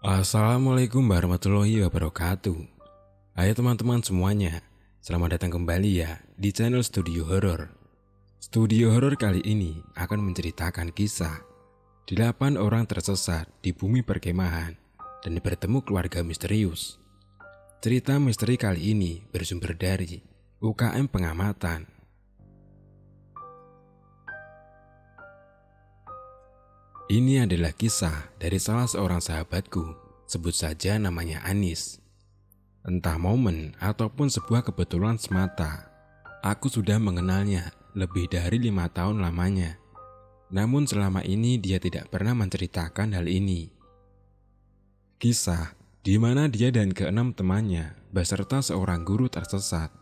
Assalamualaikum warahmatullahi wabarakatuh. Hai teman-teman semuanya, selamat datang kembali ya di channel Studio Horor. Studio Horor kali ini akan menceritakan kisah 8 orang tersesat di bumi perkemahan dan bertemu keluarga misterius. Cerita misteri kali ini bersumber dari UKM Pengamatan. Ini adalah kisah dari salah seorang sahabatku, sebut saja namanya Anis. Entah momen ataupun sebuah kebetulan semata, aku sudah mengenalnya lebih dari 5 tahun lamanya. Namun selama ini dia tidak pernah menceritakan hal ini. Kisah di mana dia dan keenam temannya beserta seorang guru tersesat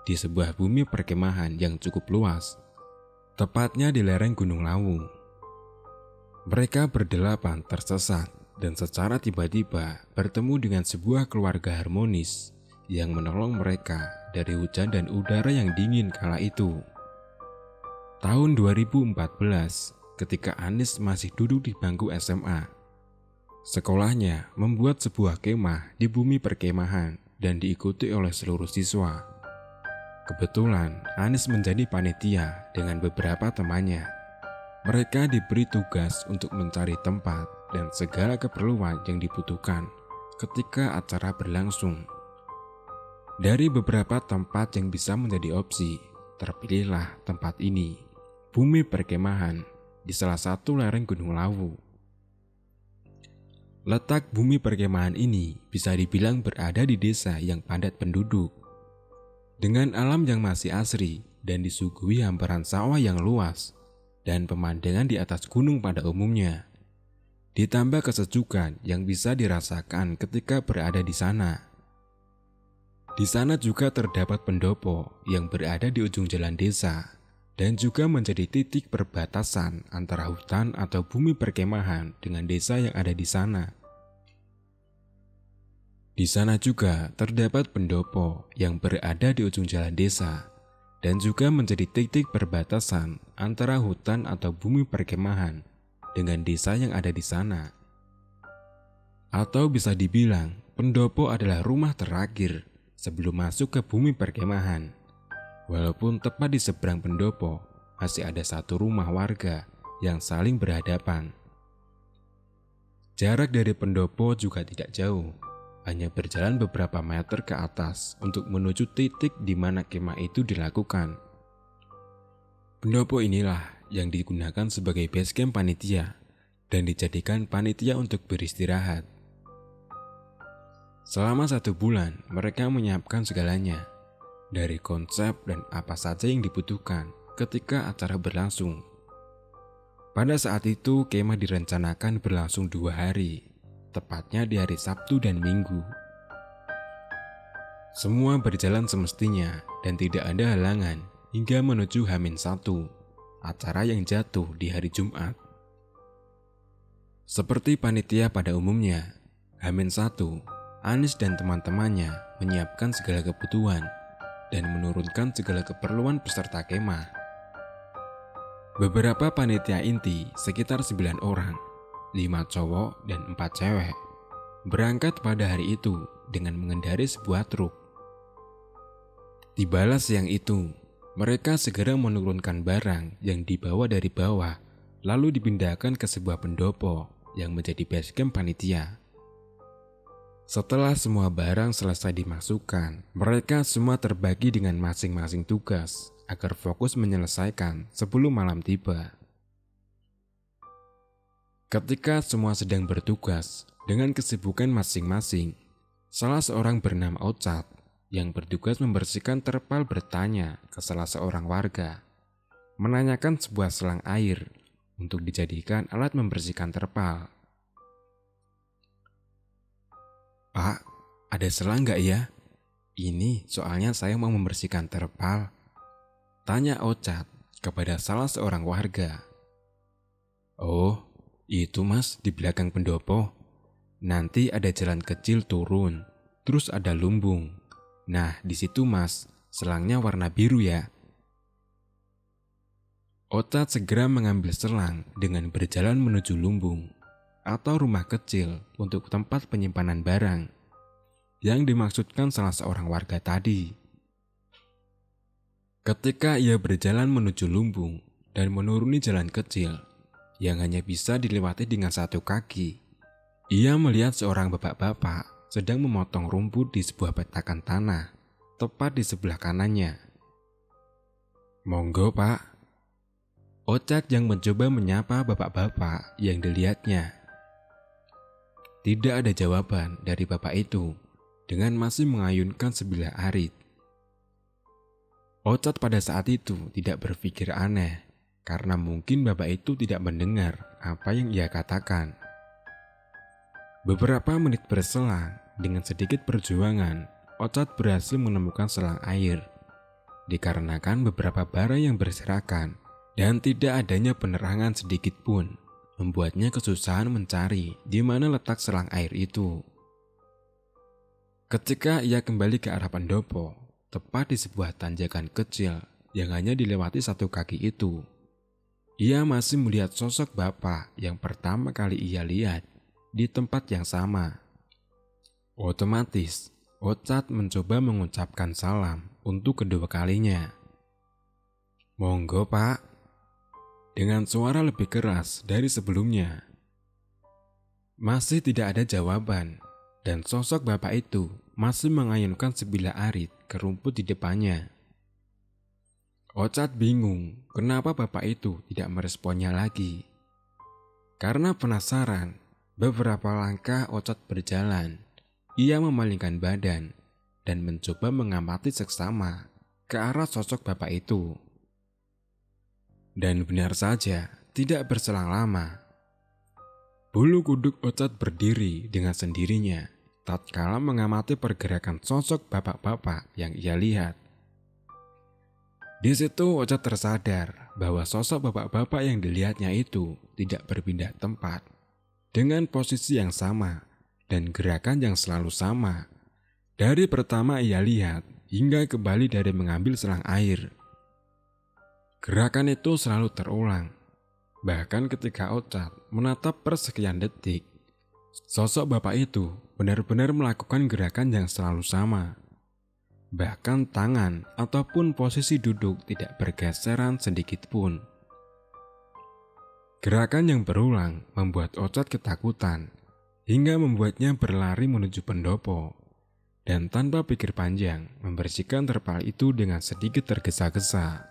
di sebuah bumi perkemahan yang cukup luas, tepatnya di lereng Gunung Lawu. Mereka berdelapan tersesat dan secara tiba-tiba bertemu dengan sebuah keluarga harmonis yang menolong mereka dari hujan dan udara yang dingin kala itu. Tahun 2014, ketika Anis masih duduk di bangku SMA, sekolahnya membuat sebuah kemah di bumi perkemahan dan diikuti oleh seluruh siswa. Kebetulan Anis menjadi panitia dengan beberapa temannya. Mereka diberi tugas untuk mencari tempat dan segala keperluan yang dibutuhkan ketika acara berlangsung. Dari beberapa tempat yang bisa menjadi opsi, terpilihlah tempat ini, bumi perkemahan di salah satu lereng Gunung Lawu. Letak bumi perkemahan ini bisa dibilang berada di desa yang padat penduduk. Dengan alam yang masih asri dan disuguhi hamparan sawah yang luas, dan pemandangan di atas gunung pada umumnya, ditambah kesejukan yang bisa dirasakan ketika berada di sana. Di sana juga terdapat pendopo yang berada di ujung jalan desa dan juga menjadi titik perbatasan antara hutan atau bumi perkemahan dengan desa yang ada di sana. Di sana juga terdapat pendopo yang berada di ujung jalan desa dan juga menjadi titik perbatasan antara hutan atau bumi perkemahan dengan desa yang ada di sana. Atau bisa dibilang, pendopo adalah rumah terakhir sebelum masuk ke bumi perkemahan. Walaupun tepat di seberang pendopo, masih ada satu rumah warga yang saling berhadapan. Jarak dari pendopo juga tidak jauh, hanya berjalan beberapa meter ke atas untuk menuju titik di mana kemah itu dilakukan. Pendopo inilah yang digunakan sebagai base camp panitia dan dijadikan panitia untuk beristirahat. Selama 1 bulan, mereka menyiapkan segalanya, dari konsep dan apa saja yang dibutuhkan ketika acara berlangsung. Pada saat itu, kemah direncanakan berlangsung 2 hari, tepatnya di hari Sabtu dan Minggu. Semua berjalan semestinya dan tidak ada halangan hingga menuju H-1, acara yang jatuh di hari Jumat. Seperti panitia pada umumnya, H-1, Anis dan teman-temannya menyiapkan segala kebutuhan dan menurunkan segala keperluan peserta kemah. Beberapa panitia inti sekitar 9 orang, 5 cowok dan 4 cewek, berangkat pada hari itu dengan mengendarai sebuah truk. Tibalah siang itu, mereka segera menurunkan barang yang dibawa dari bawah, lalu dipindahkan ke sebuah pendopo yang menjadi base camp panitia. Setelah semua barang selesai dimasukkan, mereka semua terbagi dengan masing-masing tugas agar fokus menyelesaikan sebelum malam tiba. Ketika semua sedang bertugas dengan kesibukan masing-masing, salah seorang bernama Ocat yang bertugas membersihkan terpal bertanya ke salah seorang warga, menanyakan sebuah selang air untuk dijadikan alat membersihkan terpal. "Pak, ada selang nggak ya? Ini soalnya saya mau membersihkan terpal," tanya Ocat kepada salah seorang warga. "Oh, itu mas di belakang pendopo. Nanti ada jalan kecil turun, terus ada lumbung. Nah di situ mas, selangnya warna biru ya." Ocat segera mengambil selang dengan berjalan menuju lumbung. atau rumah kecil untuk tempat penyimpanan barang yang dimaksudkan salah seorang warga tadi. Ketika ia berjalan menuju lumbung dan menuruni jalan kecil yang hanya bisa dilewati dengan satu kaki, ia melihat seorang bapak-bapak sedang memotong rumput di sebuah petakan tanah tepat di sebelah kanannya. "Monggo, Pak." Ochard yang mencoba menyapa bapak-bapak yang dilihatnya. Tidak ada jawaban dari bapak itu dengan masih mengayunkan sebilah arit. Ochard pada saat itu tidak berpikir aneh karena mungkin bapak itu tidak mendengar apa yang ia katakan. Beberapa menit berselang, dengan sedikit perjuangan, Ochard berhasil menemukan selang air. Dikarenakan beberapa bara yang berserakan dan tidak adanya penerangan sedikit pun, membuatnya kesusahan mencari di mana letak selang air itu. Ketika ia kembali ke arah pendopo, tepat di sebuah tanjakan kecil yang hanya dilewati satu kaki itu, ia masih melihat sosok bapak yang pertama kali ia lihat di tempat yang sama. Otomatis, Ochard mencoba mengucapkan salam untuk kedua kalinya. "Monggo, Pak." Dengan suara lebih keras dari sebelumnya. Masih tidak ada jawaban, dan sosok bapak itu masih mengayunkan sebilah arit ke rumput di depannya. Ochard bingung kenapa bapak itu tidak meresponnya lagi. Karena penasaran, beberapa langkah Ochard berjalan. Ia memalingkan badan dan mencoba mengamati seksama ke arah sosok bapak itu. Dan benar saja, tidak berselang lama, bulu kuduk Ochard berdiri dengan sendirinya tatkala mengamati pergerakan sosok bapak-bapak yang ia lihat. Di situ Ochard tersadar bahwa sosok bapak-bapak yang dilihatnya itu tidak berpindah tempat, dengan posisi yang sama dan gerakan yang selalu sama dari pertama ia lihat hingga kembali dari mengambil selang air. Gerakan itu selalu terulang. Bahkan ketika Ochard menatap persekian detik, sosok bapak itu benar-benar melakukan gerakan yang selalu sama. Bahkan tangan ataupun posisi duduk tidak bergeseran sedikit pun. Gerakan yang berulang membuat Ochard ketakutan hingga membuatnya berlari menuju pendopo dan tanpa pikir panjang membersihkan terpal itu dengan sedikit tergesa-gesa.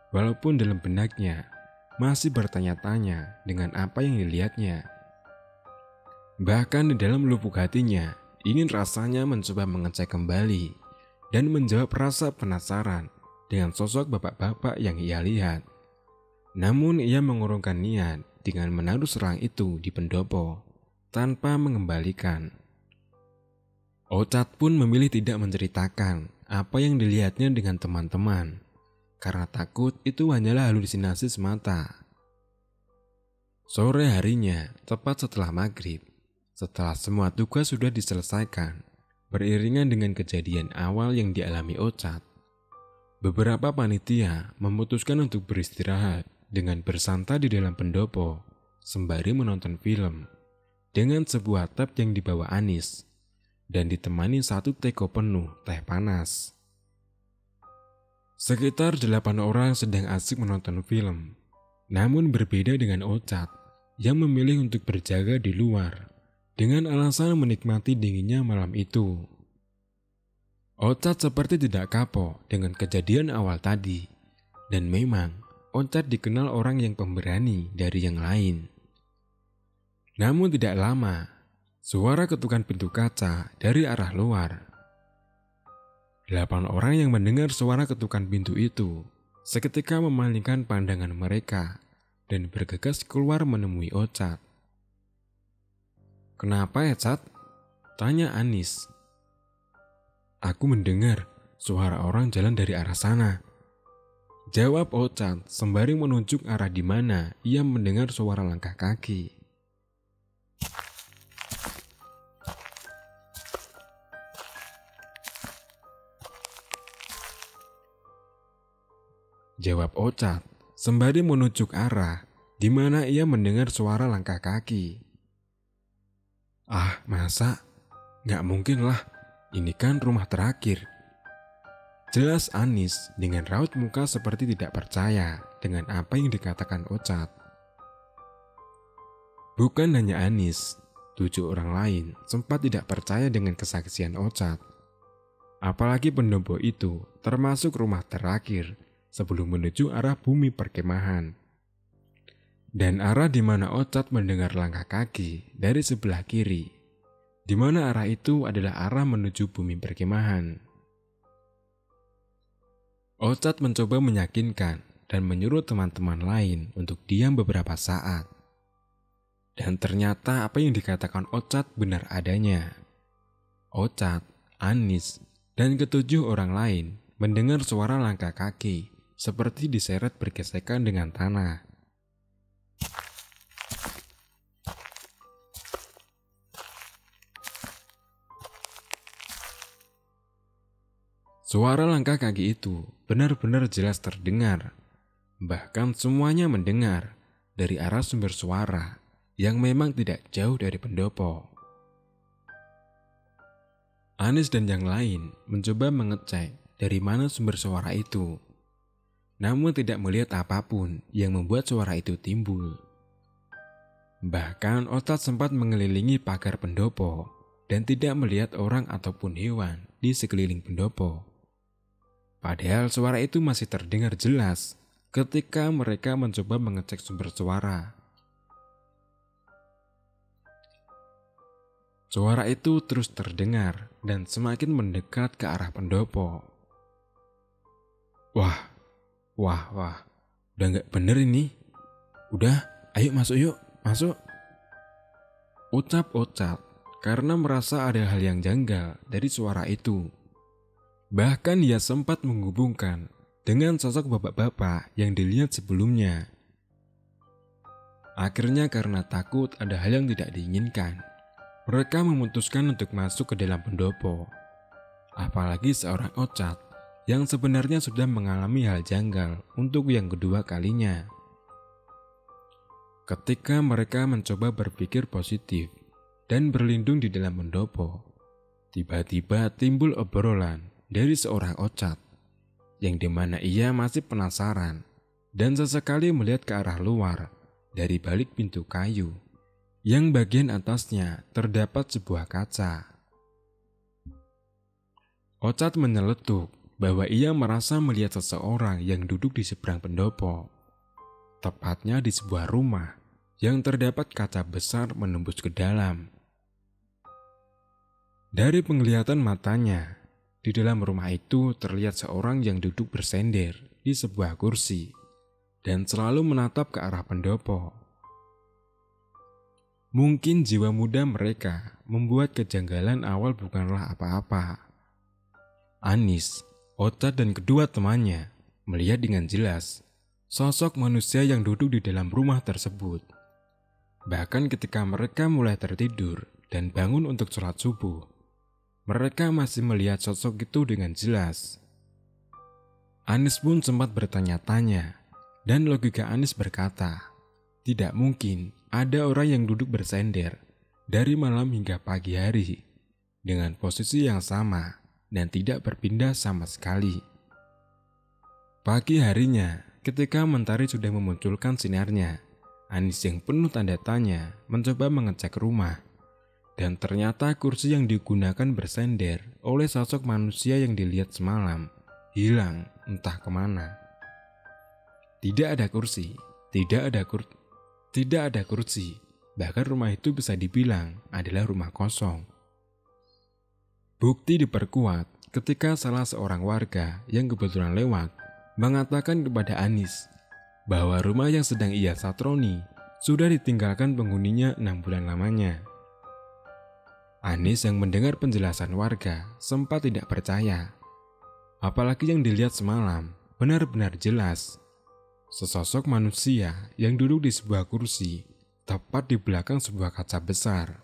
Walaupun dalam benaknya masih bertanya-tanya dengan apa yang dilihatnya. Bahkan di dalam lubuk hatinya ingin rasanya mencoba mengecek kembali dan menjawab rasa penasaran dengan sosok bapak-bapak yang ia lihat. Namun ia mengurungkan niat dengan menaruh selang itu di pendopo tanpa mengembalikan. Ochard pun memilih tidak menceritakan apa yang dilihatnya dengan teman-teman, karena takut itu hanyalah halusinasi semata. Sore harinya, tepat setelah maghrib, setelah semua tugas sudah diselesaikan, beriringan dengan kejadian awal yang dialami Ochard, beberapa panitia memutuskan untuk beristirahat dengan bersantai di dalam pendopo sembari menonton film dengan sebuah tab yang dibawa Anis dan ditemani satu teko penuh teh panas. Sekitar 8 orang sedang asik menonton film, namun berbeda dengan Ochard yang memilih untuk berjaga di luar dengan alasan menikmati dinginnya malam itu. Ochard seperti tidak kapok dengan kejadian awal tadi, dan memang Ochard dikenal orang yang pemberani dari yang lain. Namun tidak lama, suara ketukan pintu kaca dari arah luar. 8 orang yang mendengar suara ketukan pintu itu seketika memalingkan pandangan mereka dan bergegas keluar menemui Ochard. "Kenapa ya, Ochard?" tanya Anis. "Aku mendengar suara orang jalan dari arah sana," jawab Ochard sembari menunjuk arah di mana ia mendengar suara langkah kaki. Jawab Ochard sembari menunjuk arah di mana ia mendengar suara langkah kaki. Ah, masa? Nggak mungkin lah, ini kan rumah terakhir. Jelas Anis dengan raut muka seperti tidak percaya dengan apa yang dikatakan Ocat. Bukan hanya Anis, 7 orang lain sempat tidak percaya dengan kesaksian Ocat. Apalagi pendopo itu termasuk rumah terakhir sebelum menuju arah bumi perkemahan. Dan arah di mana Ocat mendengar langkah kaki dari sebelah kiri, di mana arah itu adalah arah menuju bumi perkemahan. Ocat mencoba meyakinkan dan menyuruh teman-teman lain untuk diam beberapa saat. Dan ternyata apa yang dikatakan Ocat benar adanya. Ocat, Anis, dan ketujuh orang lain mendengar suara langkah kaki seperti diseret bergesekan dengan tanah. Suara langkah kaki itu benar-benar jelas terdengar. Bahkan semuanya mendengar dari arah sumber suara yang memang tidak jauh dari pendopo. Anis dan yang lain mencoba mengecek dari mana sumber suara itu, namun tidak melihat apapun yang membuat suara itu timbul. Bahkan Ocat sempat mengelilingi pagar pendopo dan tidak melihat orang ataupun hewan di sekeliling pendopo. Padahal suara itu masih terdengar jelas ketika mereka mencoba mengecek sumber suara. Suara itu terus terdengar dan semakin mendekat ke arah pendopo. Wah, udah nggak bener ini. Udah, ayo masuk yuk, masuk. Ucap Ocat karena merasa ada hal yang janggal dari suara itu. Bahkan ia sempat menghubungkan dengan sosok bapak-bapak yang dilihat sebelumnya. Akhirnya karena takut ada hal yang tidak diinginkan, mereka memutuskan untuk masuk ke dalam pendopo. Apalagi seorang Ocat yang sebenarnya sudah mengalami hal janggal untuk yang kedua kalinya. Ketika mereka mencoba berpikir positif dan berlindung di dalam pendopo, tiba-tiba timbul obrolan dari seorang Ocat yang dimana ia masih penasaran dan sesekali melihat ke arah luar dari balik pintu kayu yang bagian atasnya terdapat sebuah kaca. Ocat menyeletuk bahwa ia merasa melihat seseorang yang duduk di seberang pendopo, tepatnya di sebuah rumah yang terdapat kaca besar menembus ke dalam. Dari penglihatan matanya, di dalam rumah itu terlihat seorang yang duduk bersender di sebuah kursi dan selalu menatap ke arah pendopo. Mungkin jiwa muda mereka membuat kejanggalan awal bukanlah apa-apa. Anis, Ocat dan kedua temannya melihat dengan jelas sosok manusia yang duduk di dalam rumah tersebut. Bahkan ketika mereka mulai tertidur dan bangun untuk sholat subuh, mereka masih melihat sosok itu dengan jelas. Anis pun sempat bertanya-tanya dan logika Anis berkata, tidak mungkin ada orang yang duduk bersender dari malam hingga pagi hari dengan posisi yang sama dan tidak berpindah sama sekali. Pagi harinya, ketika mentari sudah memunculkan sinarnya, Anis yang penuh tanda tanya mencoba mengecek rumah. Dan ternyata kursi yang digunakan bersender oleh sosok manusia yang dilihat semalam hilang entah kemana. Tidak ada kursi, bahkan rumah itu bisa dibilang adalah rumah kosong. Bukti diperkuat ketika salah seorang warga yang kebetulan lewat mengatakan kepada Anis bahwa rumah yang sedang ia satroni sudah ditinggalkan penghuninya 6 bulan lamanya. Anis yang mendengar penjelasan warga sempat tidak percaya. Apalagi yang dilihat semalam benar-benar jelas. Sesosok manusia yang duduk di sebuah kursi tepat di belakang sebuah kaca besar.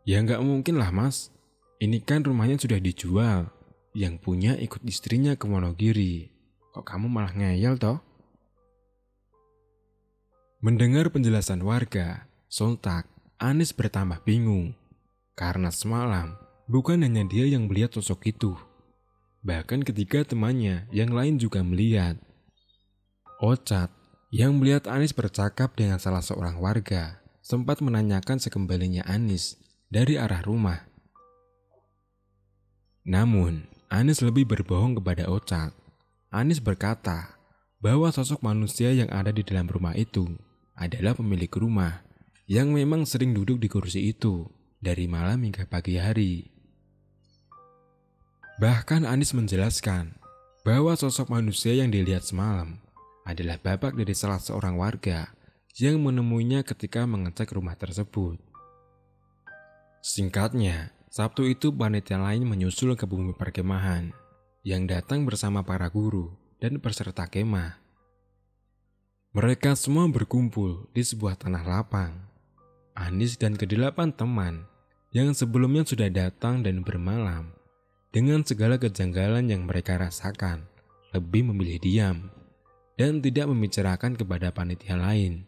Ya nggak mungkin lah mas, ini kan rumahnya sudah dijual. Yang punya ikut istrinya ke Wonogiri. Kok kamu malah ngeyel toh? Mendengar penjelasan warga, sontak Anis bertambah bingung. Karena semalam bukan hanya dia yang melihat sosok itu. Bahkan ketiga temannya yang lain juga melihat. Ocat yang melihat Anis bercakap dengan salah seorang warga sempat menanyakan sekembalinya Anis dari arah rumah. Namun, Anis lebih berbohong kepada Ocat. Anis berkata bahwa sosok manusia yang ada di dalam rumah itu adalah pemilik rumah yang memang sering duduk di kursi itu dari malam hingga pagi hari. Bahkan Anis menjelaskan bahwa sosok manusia yang dilihat semalam adalah bapak dari salah seorang warga yang menemuinya ketika mengecek rumah tersebut. Singkatnya, Sabtu itu panitia lain menyusul ke bumi perkemahan yang datang bersama para guru dan peserta kemah. Mereka semua berkumpul di sebuah tanah lapang. Anis dan kedelapan teman yang sebelumnya sudah datang dan bermalam dengan segala kejanggalan yang mereka rasakan lebih memilih diam dan tidak membicarakan kepada panitia lain.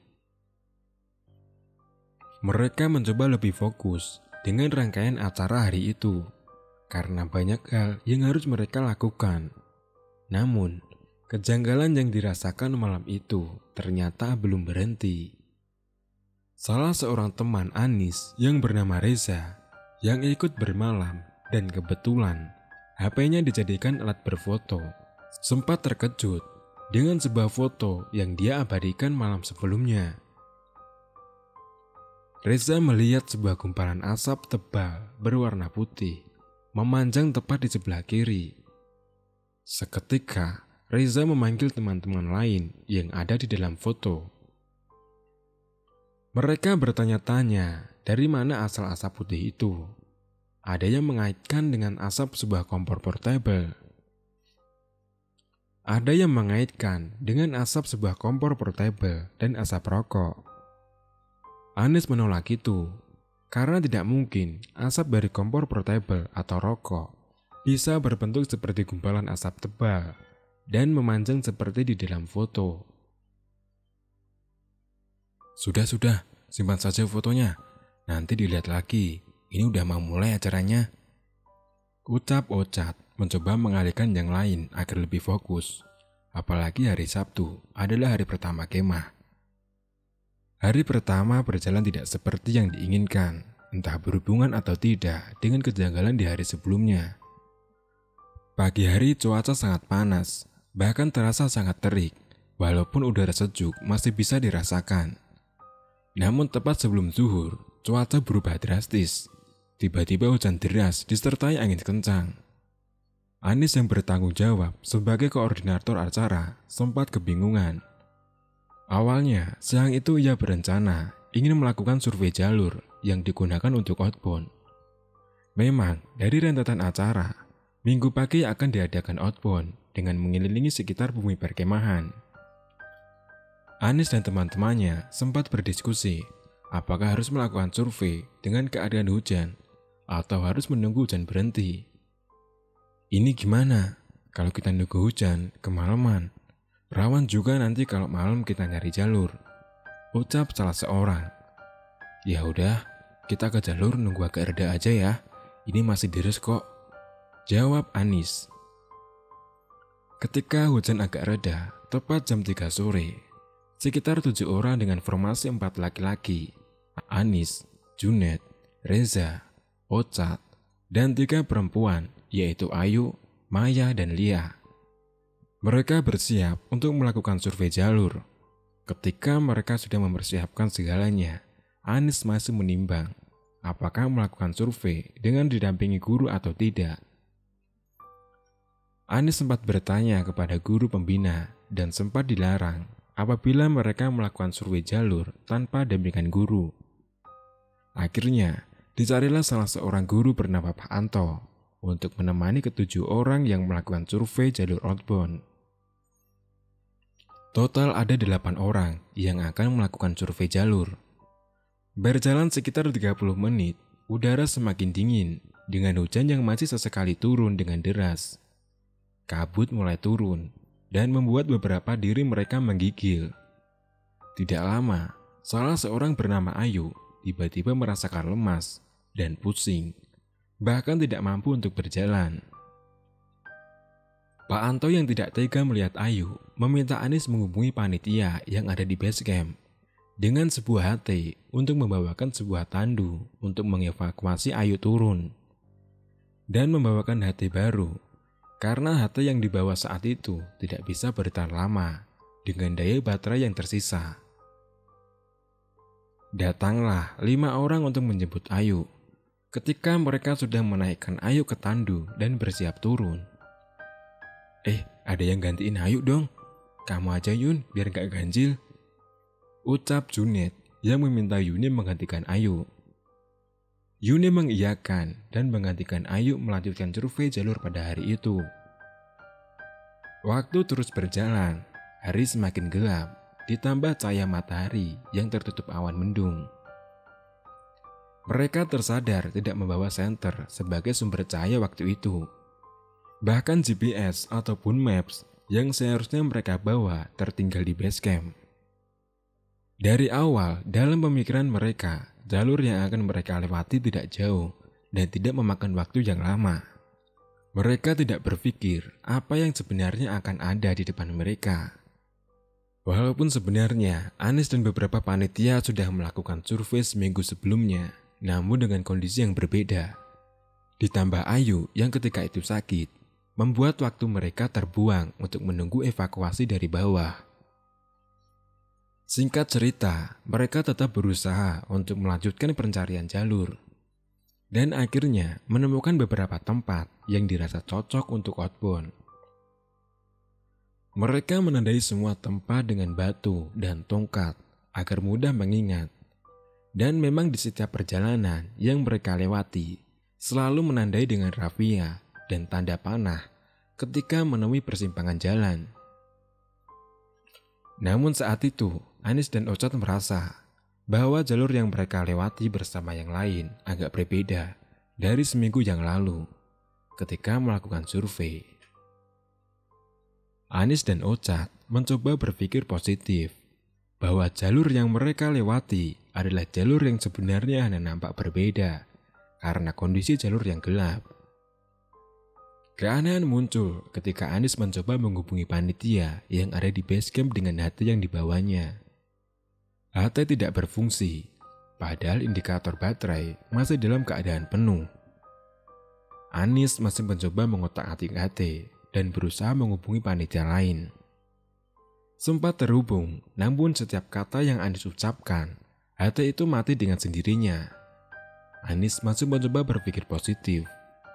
Mereka mencoba lebih fokus dengan rangkaian acara hari itu karena banyak hal yang harus mereka lakukan. Namun, kejanggalan yang dirasakan malam itu ternyata belum berhenti. Salah seorang teman Anis yang bernama Reza yang ikut bermalam dan kebetulan HP-nya dijadikan alat berfoto sempat terkejut dengan sebuah foto yang dia abadikan malam sebelumnya. Reza melihat sebuah gumpalan asap tebal berwarna putih memanjang tepat di sebelah kiri. Seketika, Reza memanggil teman-teman lain yang ada di dalam foto. Mereka bertanya-tanya dari mana asal asap putih itu. Ada yang mengaitkan dengan asap sebuah kompor portable. Ada yang mengaitkan dengan asap sebuah kompor portable dan asap rokok. Anis menolak itu, karena tidak mungkin asap dari kompor portable atau rokok bisa berbentuk seperti gumpalan asap tebal dan memanjang seperti di dalam foto. Sudah, simpan saja fotonya. Nanti dilihat lagi, ini udah mau mulai acaranya. Ucap Ocat mencoba mengalihkan yang lain agar lebih fokus. Apalagi hari Sabtu adalah hari pertama kemah. Hari pertama berjalan tidak seperti yang diinginkan, entah berhubungan atau tidak dengan kejanggalan di hari sebelumnya. Pagi hari cuaca sangat panas, bahkan terasa sangat terik, walaupun udara sejuk masih bisa dirasakan. Namun tepat sebelum zuhur, cuaca berubah drastis. Tiba-tiba hujan deras disertai angin kencang. Anis yang bertanggung jawab sebagai koordinator acara sempat kebingungan. Awalnya, siang itu ia berencana ingin melakukan survei jalur yang digunakan untuk outbound. Memang, dari rentetan acara, minggu pagi akan diadakan outbound dengan mengelilingi sekitar bumi perkemahan. Anis dan teman-temannya sempat berdiskusi apakah harus melakukan survei dengan keadaan hujan atau harus menunggu hujan berhenti. Ini gimana? Kalau kita nunggu hujan kemalaman, rawan juga nanti kalau malam kita nyari jalur, ucap salah seorang. Ya udah, kita ke jalur nunggu agak reda aja ya. Ini masih deres kok, jawab Anis. Ketika hujan agak reda, tepat jam 3 sore, sekitar 7 orang dengan formasi 4 laki-laki, Anis, Junet, Reza, Ocat, dan 3 perempuan, yaitu Ayu, Maya, dan Lia. Mereka bersiap untuk melakukan survei jalur. Ketika mereka sudah mempersiapkan segalanya, Anis masih menimbang apakah melakukan survei dengan didampingi guru atau tidak. Anis sempat bertanya kepada guru pembina dan sempat dilarang apabila mereka melakukan survei jalur tanpa dampingan guru. Akhirnya, dicarilah salah seorang guru bernama Pak Anto untuk menemani ke-7 orang yang melakukan survei jalur outbound. Total ada 8 orang yang akan melakukan survei jalur. Berjalan sekitar 30 menit, udara semakin dingin dengan hujan yang masih sesekali turun dengan deras. Kabut mulai turun dan membuat beberapa diri mereka menggigil. Tidak lama, salah seorang bernama Ayu tiba-tiba merasakan lemas dan pusing, bahkan tidak mampu untuk berjalan. Pak Anto yang tidak tega melihat Ayu meminta Anis menghubungi panitia yang ada di base camp dengan sebuah HT untuk membawakan sebuah tandu untuk mengevakuasi Ayu turun dan membawakan HT baru karena HT yang dibawa saat itu tidak bisa bertahan lama dengan daya baterai yang tersisa. Datanglah 5 orang untuk menjemput Ayu. Ketika mereka sudah menaikkan Ayu ke tandu dan bersiap turun, ada yang gantiin Ayu dong. Kamu aja Yun, biar gak ganjil, ucap Junet yang meminta Yuni menggantikan Ayu. Yuni mengiyakan dan menggantikan Ayu melanjutkan survei jalur pada hari itu. Waktu terus berjalan, hari semakin gelap, ditambah cahaya matahari yang tertutup awan mendung. Mereka tersadar tidak membawa senter sebagai sumber cahaya waktu itu. Bahkan GPS ataupun maps yang seharusnya mereka bawa tertinggal di base camp. Dari awal, dalam pemikiran mereka, jalur yang akan mereka lewati tidak jauh dan tidak memakan waktu yang lama. Mereka tidak berpikir apa yang sebenarnya akan ada di depan mereka. Walaupun sebenarnya Anis dan beberapa panitia sudah melakukan survei seminggu sebelumnya, namun dengan kondisi yang berbeda. Ditambah Ayu yang ketika itu sakit, membuat waktu mereka terbuang untuk menunggu evakuasi dari bawah. Singkat cerita, mereka tetap berusaha untuk melanjutkan pencarian jalur. Dan akhirnya menemukan beberapa tempat yang dirasa cocok untuk outbound. Mereka menandai semua tempat dengan batu dan tongkat agar mudah mengingat. Dan memang di setiap perjalanan yang mereka lewati, selalu menandai dengan rafia dan tanda panah ketika menemui persimpangan jalan. Namun saat itu, Anis dan Ocat merasa bahwa jalur yang mereka lewati bersama yang lain agak berbeda dari seminggu yang lalu ketika melakukan survei. Anis dan Ocat mencoba berpikir positif bahwa jalur yang mereka lewati adalah jalur yang sebenarnya hanya nampak berbeda karena kondisi jalur yang gelap. Keanehan muncul ketika Anis mencoba menghubungi panitia yang ada di base camp dengan HT yang dibawanya. HT tidak berfungsi, padahal indikator baterai masih dalam keadaan penuh. Anis masih mencoba mengotak-atik HT dan berusaha menghubungi panitia lain. Sempat terhubung, namun setiap kata yang Anis ucapkan, HT itu mati dengan sendirinya. Anis masih mencoba berpikir positif,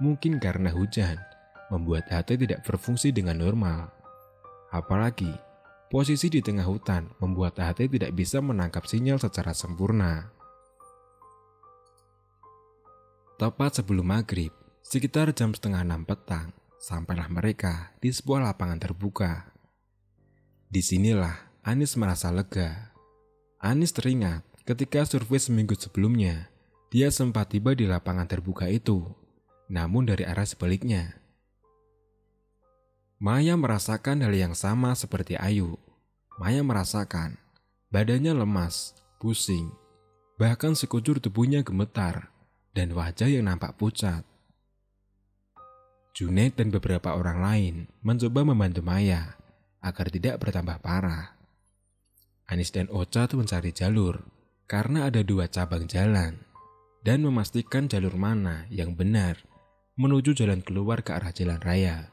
mungkin karena hujan membuat HT tidak berfungsi dengan normal. Apalagi, posisi di tengah hutan membuat HT tidak bisa menangkap sinyal secara sempurna. Tepat sebelum maghrib, sekitar jam 5:30 petang, sampailah mereka di sebuah lapangan terbuka. Disinilah Anis merasa lega. Anis teringat ketika survei seminggu sebelumnya, dia sempat tiba di lapangan terbuka itu, namun dari arah sebaliknya. Maya merasakan hal yang sama seperti Ayu. Maya merasakan badannya lemas, pusing, bahkan sekujur tubuhnya gemetar dan wajah yang nampak pucat. Junet dan beberapa orang lain mencoba membantu Maya agar tidak bertambah parah. Anis dan Ocat mencari jalur karena ada 2 cabang jalan dan memastikan jalur mana yang benar menuju jalan keluar ke arah jalan raya.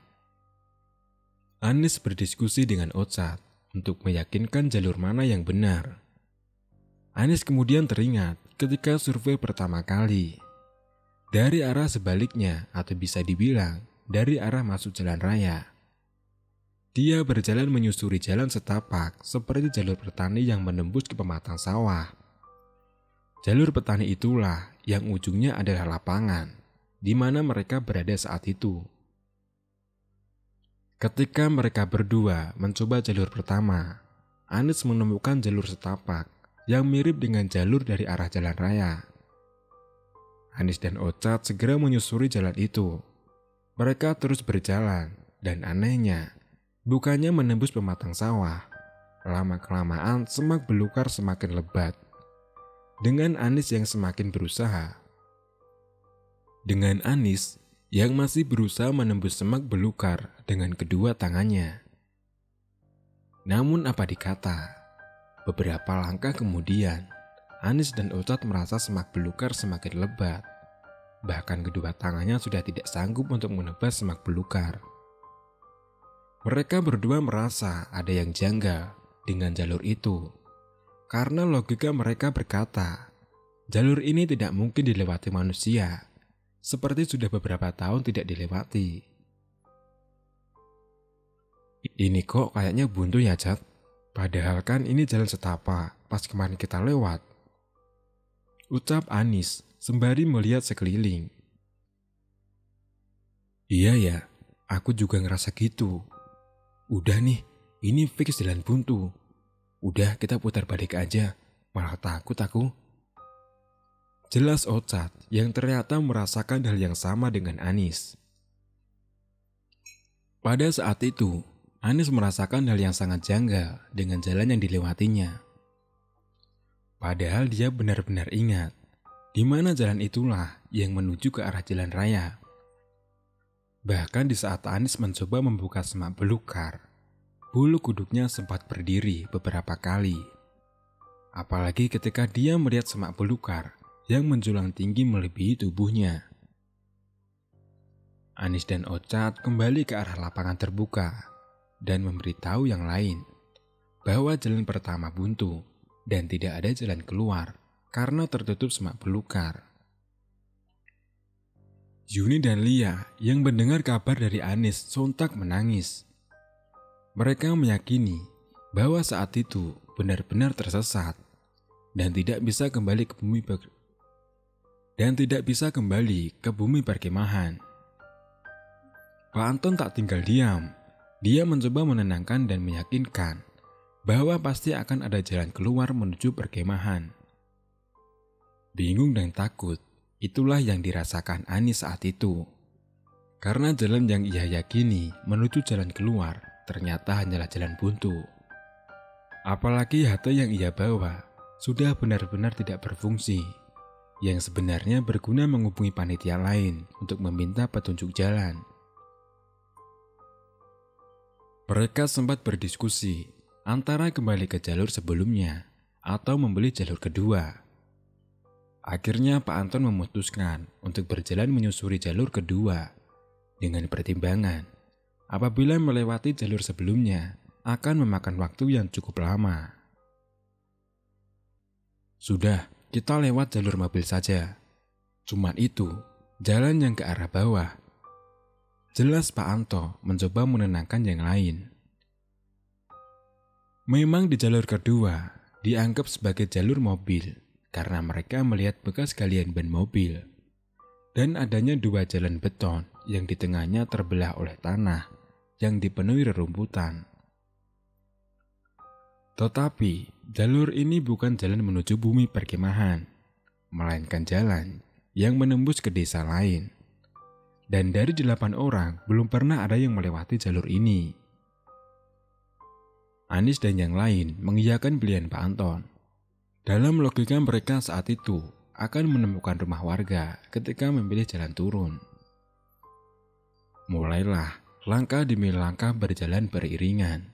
Anis berdiskusi dengan Ocat untuk meyakinkan jalur mana yang benar. Anis kemudian teringat ketika survei pertama kali. Dari arah sebaliknya atau bisa dibilang dari arah masuk jalan raya. Dia berjalan menyusuri jalan setapak seperti jalur petani yang menembus ke pematang sawah. Jalur petani itulah yang ujungnya adalah lapangan, di mana mereka berada saat itu. Ketika mereka berdua mencoba jalur pertama, Anis menemukan jalur setapak yang mirip dengan jalur dari arah jalan raya. Anis dan Ocat segera menyusuri jalan itu. Mereka terus berjalan dan anehnya, bukannya menembus pematang sawah. Lama-kelamaan semak belukar semakin lebat dengan Anis yang semakin berusaha. Dengan Anis yang masih berusaha menembus semak belukar dengan kedua tangannya. Namun apa dikata, beberapa langkah kemudian, Anis dan Ocat merasa semak belukar semakin lebat. Bahkan kedua tangannya sudah tidak sanggup untuk menebas semak belukar. Mereka berdua merasa ada yang janggal dengan jalur itu. Karena logika mereka berkata, jalur ini tidak mungkin dilewati manusia, seperti sudah beberapa tahun tidak dilewati. Ini kok kayaknya buntu ya, Cat? Padahal kan ini jalan setapak pas kemarin kita lewat. Ucap Anis sembari melihat sekeliling. Iya ya, aku juga ngerasa gitu. Udah nih, ini fix jalan buntu. Udah kita putar balik aja, malah takut aku. Jelas Ocat yang ternyata merasakan hal yang sama dengan Anis. Pada saat itu, Anis merasakan hal yang sangat janggal dengan jalan yang dilewatinya. Padahal dia benar-benar ingat, di mana jalan itulah yang menuju ke arah jalan raya. Bahkan di saat Anis mencoba membuka semak belukar, bulu kuduknya sempat berdiri beberapa kali. Apalagi ketika dia melihat semak belukar yang menjulang tinggi melebihi tubuhnya. Anis dan Ocat kembali ke arah lapangan terbuka dan memberitahu yang lain bahwa jalan pertama buntu dan tidak ada jalan keluar karena tertutup semak belukar. Yuni dan Lia yang mendengar kabar dari Anis sontak menangis. Mereka meyakini bahwa saat itu benar-benar tersesat dan tidak bisa kembali ke bumi perkemahan. Pak Anton tak tinggal diam. Dia mencoba menenangkan dan meyakinkan bahwa pasti akan ada jalan keluar menuju perkemahan. Bingung dan takut, itulah yang dirasakan Anis saat itu. Karena jalan yang ia yakini menuju jalan keluar ternyata hanyalah jalan buntu. Apalagi HT yang ia bawa sudah benar-benar tidak berfungsi, yang sebenarnya berguna menghubungi panitia lain untuk meminta petunjuk jalan. Mereka sempat berdiskusi antara kembali ke jalur sebelumnya atau membeli jalur kedua. Akhirnya Pak Anton memutuskan untuk berjalan menyusuri jalur kedua dengan pertimbangan apabila melewati jalur sebelumnya akan memakan waktu yang cukup lama. Sudah, kita lewat jalur mobil saja. Cuman itu, jalan yang ke arah bawah. Jelas Pak Anto mencoba menenangkan yang lain. Memang di jalur kedua dianggap sebagai jalur mobil karena mereka melihat bekas galian ban mobil dan adanya dua jalan beton yang di tengahnya terbelah oleh tanah yang dipenuhi rerumputan. Tetapi jalur ini bukan jalan menuju bumi perkemahan, melainkan jalan yang menembus ke desa lain. Dan dari 8 orang belum pernah ada yang melewati jalur ini. Anis dan yang lain mengiyakan pilihan Pak Anton. Dalam logika mereka saat itu akan menemukan rumah warga ketika memilih jalan turun. Mulailah langkah demi langkah berjalan beriringan.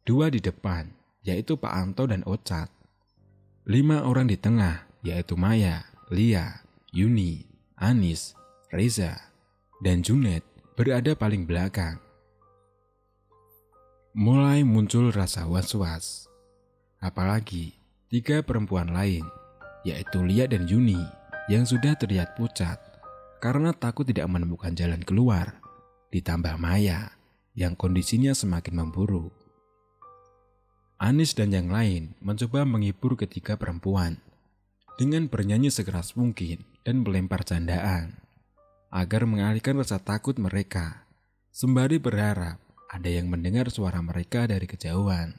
2 di depan, yaitu Pak Anto dan Ocat. 5 orang di tengah, yaitu Maya, Lia, Yuni, Anis, Reza, dan Junet berada paling belakang. Mulai muncul rasa was-was. Apalagi 3 perempuan lain, yaitu Lia dan Yuni, yang sudah terlihat pucat karena takut tidak menemukan jalan keluar, ditambah Maya yang kondisinya semakin memburuk. Anis dan yang lain mencoba menghibur ketiga perempuan dengan bernyanyi sekeras mungkin dan melempar candaan agar mengalihkan rasa takut mereka, sembari berharap ada yang mendengar suara mereka dari kejauhan.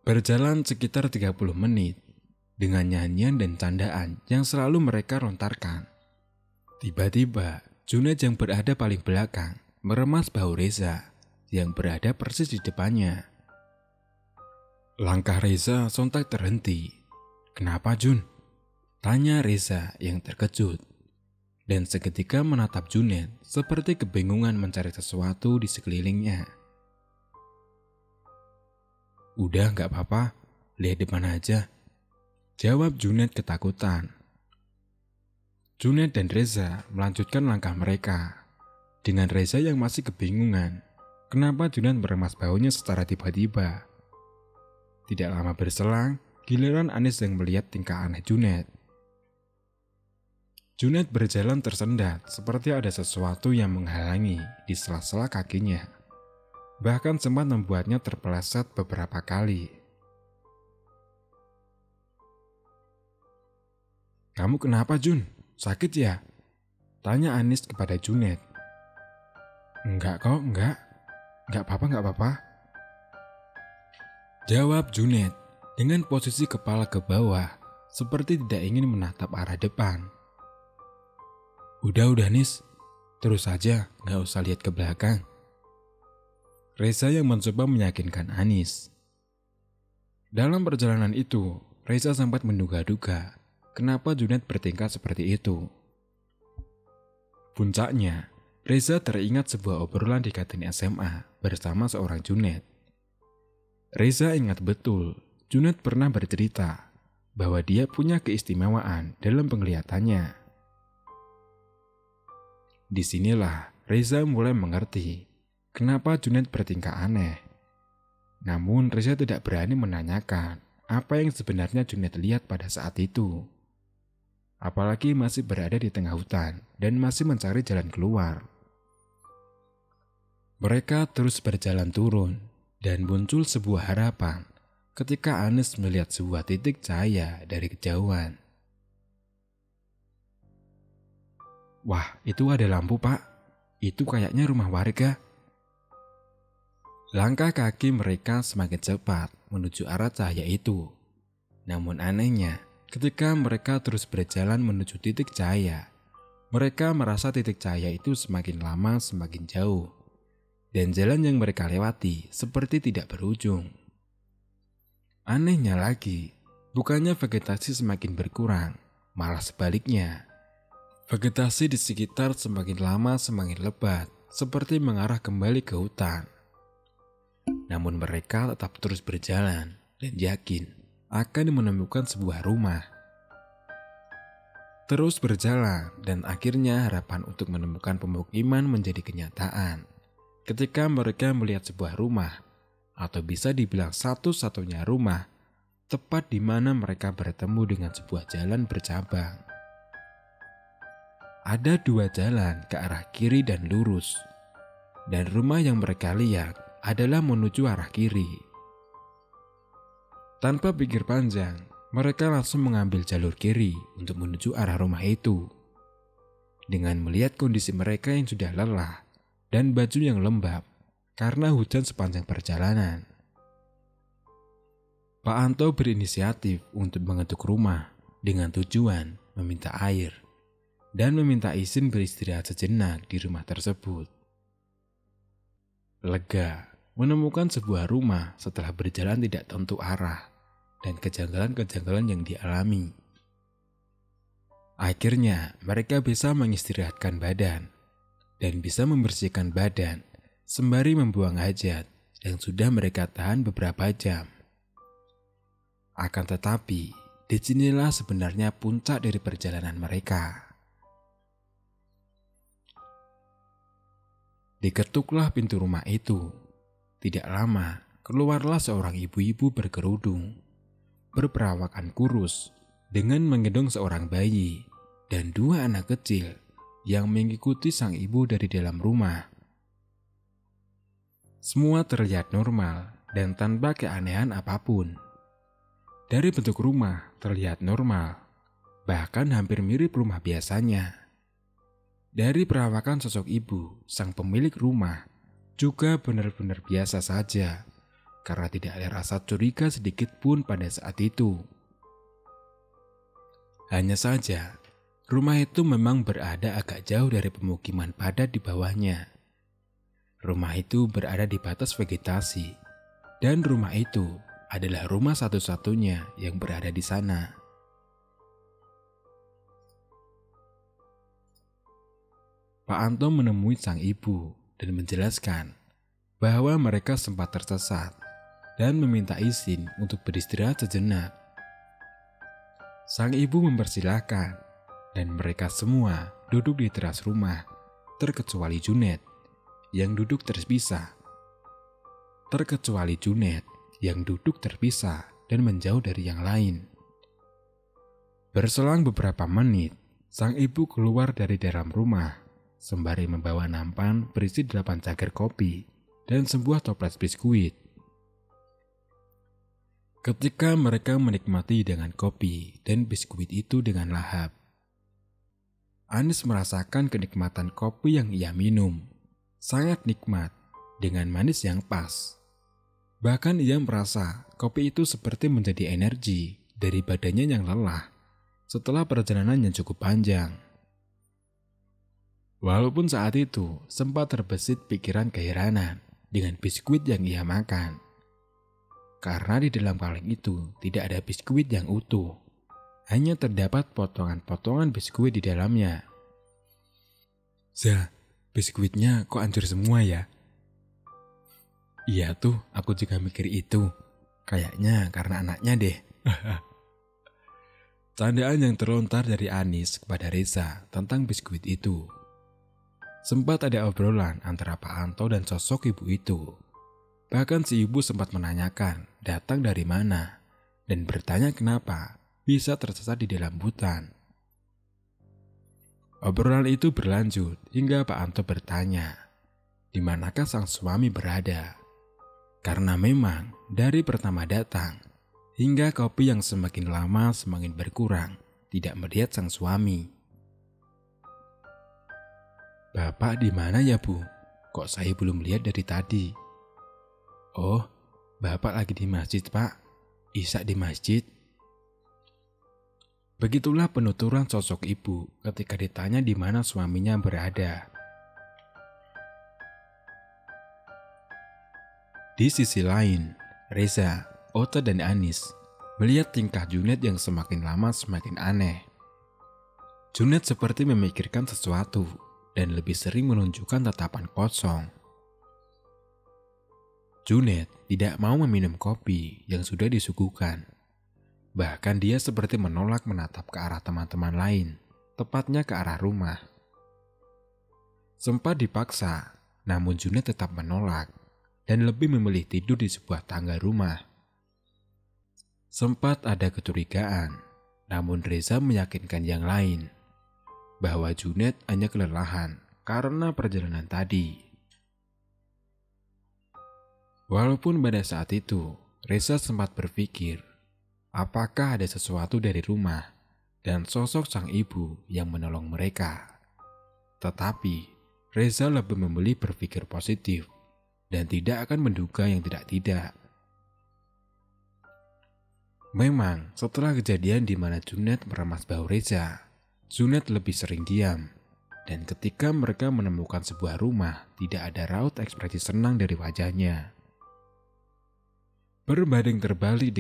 Berjalan sekitar 30 menit dengan nyanyian dan candaan yang selalu mereka lontarkan. Tiba-tiba Junet yang berada paling belakang meremas bahu Reza yang berada persis di depannya. Langkah Reza sontak terhenti "Kenapa, Jun?" tanya Reza yang terkejut. Dan seketika menatap Junet seperti kebingungan mencari sesuatu di sekelilingnya. "Udah, gak apa-apa, lihat depan aja," jawab Junet ketakutan. Junet dan Reza melanjutkan langkah mereka. Dengan Reza yang masih kebingungan, kenapa Junet meremas baunya secara tiba-tiba. Tidak lama berselang, giliran Anis yang melihat tingkah aneh Junet. Junet berjalan tersendat seperti ada sesuatu yang menghalangi di sela-sela kakinya. Bahkan sempat membuatnya terpeleset beberapa kali. "Kamu kenapa, Jun? Sakit ya?" tanya Anis kepada Junet. "Enggak kok, enggak. Enggak apa-apa. Jawab Junet dengan posisi kepala ke bawah seperti tidak ingin menatap arah depan. Udah Nis, terus aja, gak usah lihat ke belakang." Reza yang mencoba meyakinkan Anis. Dalam perjalanan itu, Reza sempat menduga-duga kenapa Junet bertingkah seperti itu. Puncaknya, Reza teringat sebuah obrolan di kantin SMA bersama seorang Junet. Reza ingat betul, Junet pernah bercerita bahwa dia punya keistimewaan dalam penglihatannya. Disinilah Reza mulai mengerti kenapa Junet bertingkah aneh. Namun Reza tidak berani menanyakan apa yang sebenarnya Junet lihat pada saat itu. Apalagi masih berada di tengah hutan dan masih mencari jalan keluar. Mereka terus berjalan turun dan muncul sebuah harapan ketika Anis melihat sebuah titik cahaya dari kejauhan. "Wah, itu ada lampu, Pak. Itu kayaknya rumah warga." Langkah kaki mereka semakin cepat menuju arah cahaya itu. Namun anehnya, ketika mereka terus berjalan menuju titik cahaya, mereka merasa titik cahaya itu semakin lama semakin jauh. Dan jalan yang mereka lewati seperti tidak berujung. Anehnya lagi, bukannya vegetasi semakin berkurang, malah sebaliknya. Vegetasi di sekitar semakin lama semakin lebat, seperti mengarah kembali ke hutan. Namun mereka tetap terus berjalan dan yakin akan menemukan sebuah rumah. Terus berjalan dan akhirnya harapan untuk menemukan pemukiman menjadi kenyataan. Ketika mereka melihat sebuah rumah, atau bisa dibilang satu-satunya rumah, tepat di mana mereka bertemu dengan sebuah jalan bercabang. Ada dua jalan ke arah kiri dan lurus, dan rumah yang mereka lihat adalah menuju arah kiri. Tanpa pikir panjang, mereka langsung mengambil jalur kiri untuk menuju arah rumah itu. Dengan melihat kondisi mereka yang sudah lelah dan baju yang lembab karena hujan sepanjang perjalanan, Pak Anto berinisiatif untuk mengetuk rumah dengan tujuan meminta air dan meminta izin beristirahat sejenak di rumah tersebut. Lega menemukan sebuah rumah setelah berjalan tidak tentu arah dan kejanggalan-kejanggalan yang dialami. Akhirnya mereka bisa mengistirahatkan badan dan bisa membersihkan badan sembari membuang hajat yang sudah mereka tahan beberapa jam. Akan tetapi, disinilah sebenarnya puncak dari perjalanan mereka. Diketuklah pintu rumah itu. Tidak lama, keluarlah seorang ibu-ibu berkerudung, berperawakan kurus, dengan menggendong seorang bayi dan dua anak kecil yang mengikuti sang ibu dari dalam rumah. Semua terlihat normal dan tanpa keanehan apapun. Dari bentuk rumah terlihat normal, bahkan hampir mirip rumah biasanya. Dari perawakan sosok ibu, sang pemilik rumah juga benar-benar biasa saja, karena tidak ada rasa curiga sedikit pun pada saat itu. Hanya saja, rumah itu memang berada agak jauh dari pemukiman padat di bawahnya. Rumah itu berada di batas vegetasi, dan rumah itu adalah rumah satu-satunya yang berada di sana. Pak Anto menemui sang ibu dan menjelaskan bahwa mereka sempat tersesat dan meminta izin untuk beristirahat sejenak. Sang ibu mempersilahkan dan mereka semua duduk di teras rumah, terkecuali Junet yang duduk terpisah. Dan menjauh dari yang lain. Berselang beberapa menit, sang ibu keluar dari dalam rumah sembari membawa nampan berisi 8 cangkir kopi dan sebuah toples biskuit. Ketika mereka menikmati dengan kopi dan biskuit itu dengan lahap, Anis merasakan kenikmatan kopi yang ia minum. Sangat nikmat, dengan manis yang pas. Bahkan ia merasa kopi itu seperti menjadi energi dari badannya yang lelah setelah perjalanan yang cukup panjang. Walaupun saat itu sempat terbesit pikiran keheranan dengan biskuit yang ia makan. Karena di dalam kaleng itu tidak ada biskuit yang utuh. Hanya terdapat potongan-potongan biskuit di dalamnya. Biskuitnya kok hancur semua ya? Iya tuh, aku juga mikir itu. Kayaknya karena anaknya deh. Candaan yang terlontar dari Anis kepada Reza tentang biskuit itu. Sempat ada obrolan antara Pak Anto dan sosok ibu itu. Bahkan si ibu sempat menanyakan datang dari mana dan bertanya kenapa bisa tersesat di dalam hutan. Obrolan itu berlanjut hingga Pak Anto bertanya, di manakah sang suami berada? Karena memang dari pertama datang hingga kopi yang semakin lama semakin berkurang tidak melihat sang suami. Bapak di mana ya Bu? Kok saya belum lihat dari tadi? Oh, Bapak lagi di masjid Pak. Isya di masjid. Begitulah penuturan sosok ibu ketika ditanya di mana suaminya berada. Di sisi lain, Reza, Ota dan Anis melihat tingkah Junet yang semakin lama semakin aneh. Junet seperti memikirkan sesuatu dan lebih sering menunjukkan tatapan kosong. Junet tidak mau meminum kopi yang sudah disuguhkan. Bahkan dia seperti menolak menatap ke arah teman-teman lain, tepatnya ke arah rumah. Sempat dipaksa, namun Junet tetap menolak dan lebih memilih tidur di sebuah tangga rumah. Sempat ada kecurigaan, namun Reza meyakinkan yang lain bahwa Junet hanya kelelahan karena perjalanan tadi. Walaupun pada saat itu Reza sempat berpikir apakah ada sesuatu dari rumah dan sosok sang ibu yang menolong mereka. Tetapi Reza lebih memilih berpikir positif dan tidak akan menduga yang tidak-tidak. Memang setelah kejadian di mana Junet meremas bahu Reza, Junet lebih sering diam. Dan ketika mereka menemukan sebuah rumah, tidak ada raut ekspresi senang dari wajahnya. Berbanding terbalik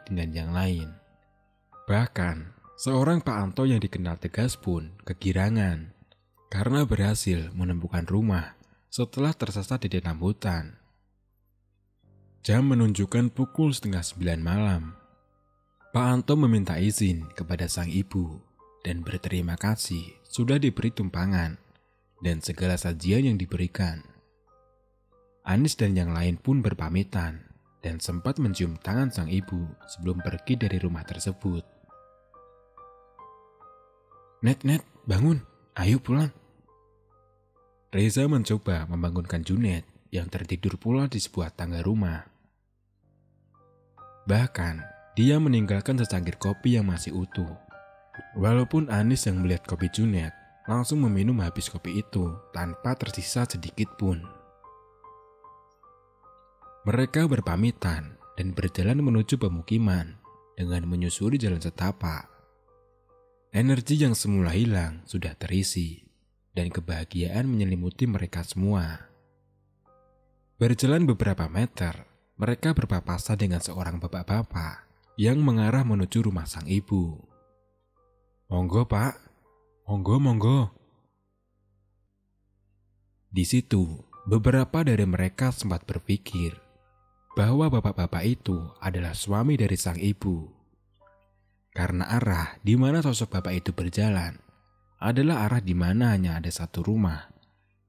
dengan yang lain. Bahkan, seorang Pak Anto yang dikenal tegas pun kegirangan karena berhasil menemukan rumah setelah tersesat di dalam hutan. Jam menunjukkan pukul 8:30 malam. Pak Anto meminta izin kepada sang ibu dan berterima kasih sudah diberi tumpangan dan segala sajian yang diberikan. Anis dan yang lain pun berpamitan dan sempat mencium tangan sang ibu sebelum pergi dari rumah tersebut. Net, bangun, ayo pulang. Reza mencoba membangunkan Junet yang tertidur pula di sebuah tangga rumah. Bahkan, dia meninggalkan secangkir kopi yang masih utuh. Walaupun Anis yang melihat kopi Junet langsung meminum habis kopi itu tanpa tersisa sedikit pun. Mereka berpamitan dan berjalan menuju pemukiman dengan menyusuri jalan setapak. Energi yang semula hilang sudah terisi dan kebahagiaan menyelimuti mereka semua. Berjalan beberapa meter, mereka berpapasan dengan seorang bapak-bapak yang mengarah menuju rumah sang ibu. Monggo Pak, Monggo, monggo. Di situ, beberapa dari mereka sempat berpikir bahwa bapak-bapak itu adalah suami dari sang ibu. Karena arah di mana sosok bapak itu berjalan adalah arah di mana hanya ada satu rumah,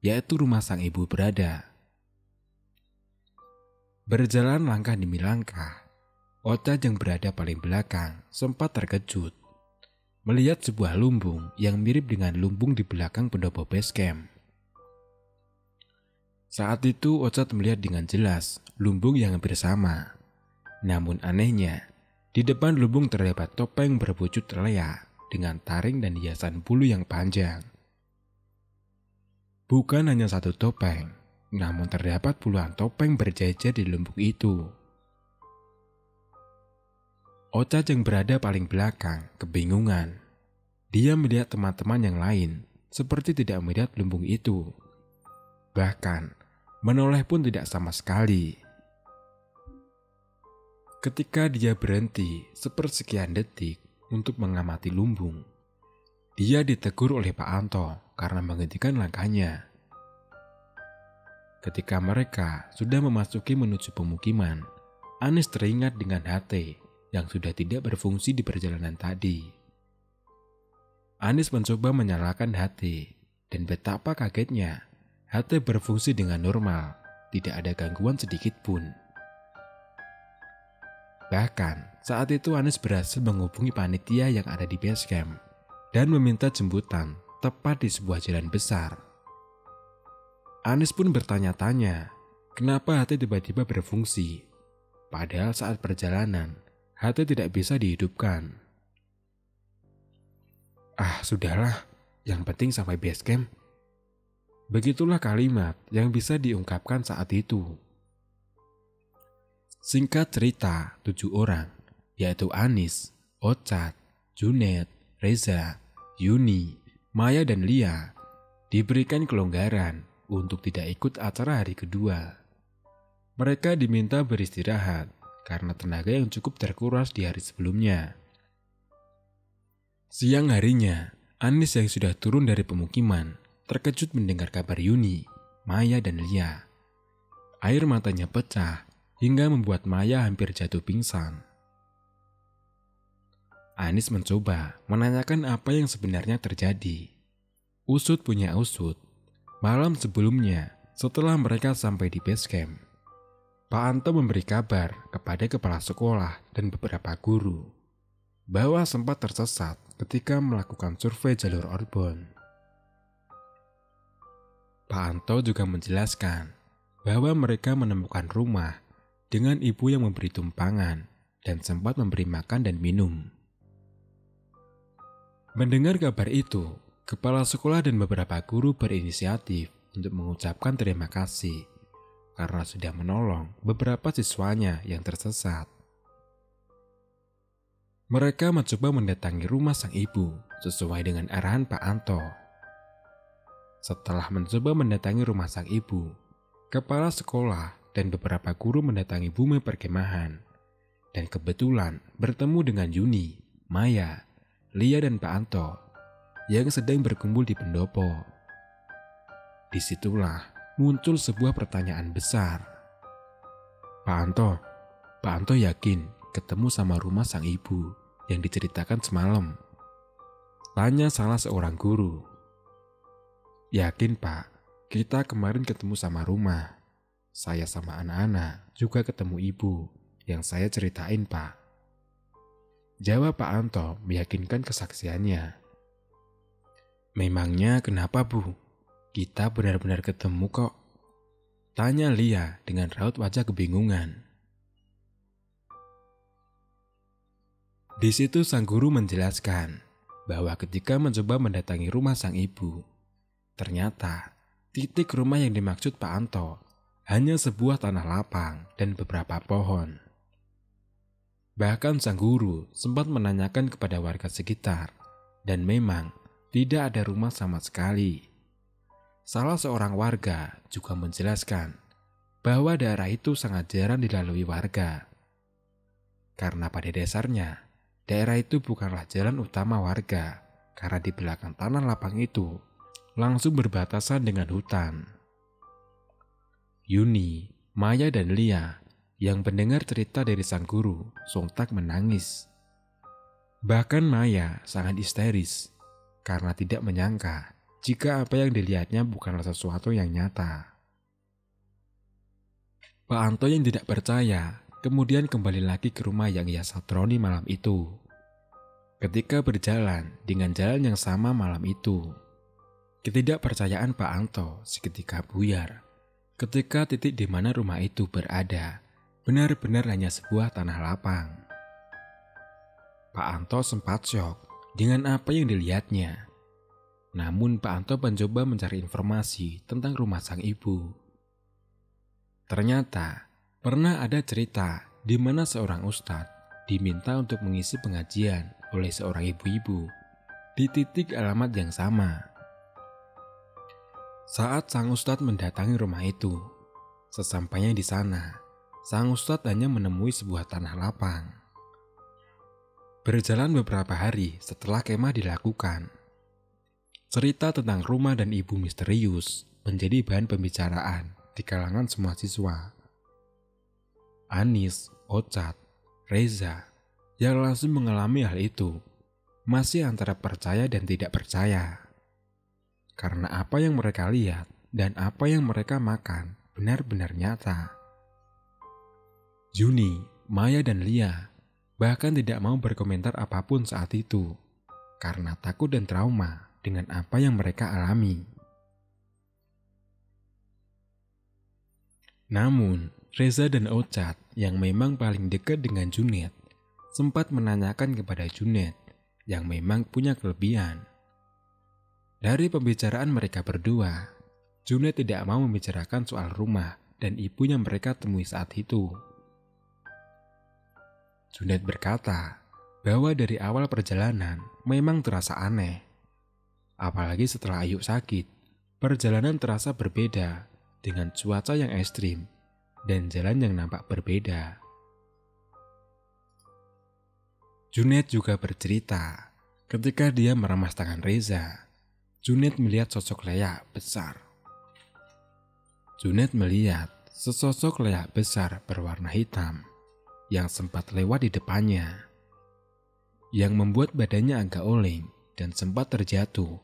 yaitu rumah sang ibu berada. Berjalan langkah demi langkah, Ocha yang berada paling belakang sempat terkejut melihat sebuah lumbung yang mirip dengan lumbung di belakang pendopo base camp. Saat itu Ocha melihat dengan jelas lumbung yang hampir sama. Namun anehnya, di depan lumbung terdapat topeng berwujud leak dengan taring dan hiasan bulu yang panjang. Bukan hanya satu topeng, namun terdapat puluhan topeng berjejer di lumbung itu. Ocha yang berada paling belakang kebingungan. Dia melihat teman-teman yang lain seperti tidak melihat lumbung itu. Bahkan, menoleh pun tidak sama sekali. Ketika dia berhenti sepersekian detik untuk mengamati lumbung, dia ditegur oleh Pak Anto karena menghentikan langkahnya. Ketika mereka sudah memasuki menuju pemukiman, Anis teringat dengan HT yang sudah tidak berfungsi di perjalanan tadi. Anis mencoba menyalakan HT dan betapa kagetnya HT berfungsi dengan normal, tidak ada gangguan sedikit pun. Bahkan saat itu Anis berhasil menghubungi panitia yang ada di base camp dan meminta jemputan tepat di sebuah jalan besar. Anis pun bertanya-tanya kenapa HT tiba-tiba berfungsi, padahal saat perjalanan HT tidak bisa dihidupkan. Sudahlah, yang penting sampai base camp. Begitulah kalimat yang bisa diungkapkan saat itu. Singkat cerita, 7 orang, yaitu Anis, Ocha, Junet, Reza, Yuni, Maya dan Lia, diberikan kelonggaran untuk tidak ikut acara hari kedua. Mereka diminta beristirahat karena tenaga yang cukup terkuras di hari sebelumnya. Siang harinya, Anis yang sudah turun dari pemukiman terkejut mendengar kabar Yuni, Maya dan Lia. Air matanya pecah hingga membuat Maya hampir jatuh pingsan. Anis mencoba menanyakan apa yang sebenarnya terjadi. Usut punya usut. Malam sebelumnya, setelah mereka sampai di base camp, Pak Anto memberi kabar kepada kepala sekolah dan beberapa guru bahwa sempat tersesat ketika melakukan survei jalur outbound. Pak Anto juga menjelaskan bahwa mereka menemukan rumah dengan ibu yang memberi tumpangan dan sempat memberi makan dan minum. Mendengar kabar itu, kepala sekolah dan beberapa guru berinisiatif untuk mengucapkan terima kasih karena sudah menolong beberapa siswanya yang tersesat. Mereka mencoba mendatangi rumah sang ibu sesuai dengan arahan Pak Anto. Setelah mencoba mendatangi rumah sang ibu, kepala sekolah dan beberapa guru mendatangi bumi perkemahan dan kebetulan bertemu dengan Yuni, Maya, Lia dan Pak Anto yang sedang berkumpul di pendopo. Disitulah muncul sebuah pertanyaan besar. Pak Anto yakin ketemu sama rumah sang ibu yang diceritakan semalam? Tanya salah seorang guru. Yakin Pak, kita kemarin ketemu sama rumah. Saya sama anak-anak juga ketemu ibu yang saya ceritain Pak. Jawab Pak Anto meyakinkan kesaksiannya. Memangnya kenapa Bu? Kita benar-benar ketemu kok. Tanya Lia dengan raut wajah kebingungan. Di situ sang guru menjelaskan bahwa ketika mencoba mendatangi rumah sang ibu, ternyata titik rumah yang dimaksud Pak Anto hanya sebuah tanah lapang dan beberapa pohon. Bahkan sang guru sempat menanyakan kepada warga sekitar dan memang tidak ada rumah sama sekali. Salah seorang warga juga menjelaskan bahwa daerah itu sangat jarang dilalui warga. Karena pada dasarnya, daerah itu bukanlah jalan utama warga, karena di belakang tanah lapang itu langsung berbatasan dengan hutan. Yuni, Maya, dan Lia yang mendengar cerita dari sang guru sontak menangis. Bahkan Maya sangat histeris karena tidak menyangka jika apa yang dilihatnya bukanlah sesuatu yang nyata. Pak Anto yang tidak percaya kemudian kembali lagi ke rumah yang ia satroni malam itu. Ketika berjalan dengan jalan yang sama malam itu, ketidakpercayaan Pak Anto seketika buyar ketika titik di mana rumah itu berada benar-benar hanya sebuah tanah lapang. Pak Anto sempat syok dengan apa yang dilihatnya. Namun Pak Anto mencoba mencari informasi tentang rumah sang ibu. Ternyata pernah ada cerita di mana seorang ustadz diminta untuk mengisi pengajian oleh seorang ibu-ibu di titik alamat yang sama. Saat sang ustadz mendatangi rumah itu, sesampainya di sana, sang ustadz hanya menemui sebuah tanah lapang. Berjalan beberapa hari setelah kemah dilakukan, cerita tentang rumah dan ibu misterius menjadi bahan pembicaraan di kalangan semua siswa. Anis, Ocat, Reza yang langsung mengalami hal itu masih antara percaya dan tidak percaya. Karena apa yang mereka lihat dan apa yang mereka makan benar-benar nyata. Juni, Maya, dan Lia bahkan tidak mau berkomentar apapun saat itu karena takut dan trauma dengan apa yang mereka alami. Namun, Reza dan Ocat yang memang paling dekat dengan Junet sempat menanyakan kepada Junet yang memang punya kelebihan. Dari pembicaraan mereka berdua, Junet tidak mau membicarakan soal rumah dan ibu yang mereka temui saat itu. Junet berkata bahwa dari awal perjalanan memang terasa aneh. Apalagi setelah Ayu sakit, perjalanan terasa berbeda dengan cuaca yang ekstrim dan jalan yang nampak berbeda. Junet juga bercerita ketika dia meremas tangan Reza, Junet melihat sosok Lea besar. Junet melihat sesosok Lea besar berwarna hitam yang sempat lewat di depannya, yang membuat badannya agak oleng dan sempat terjatuh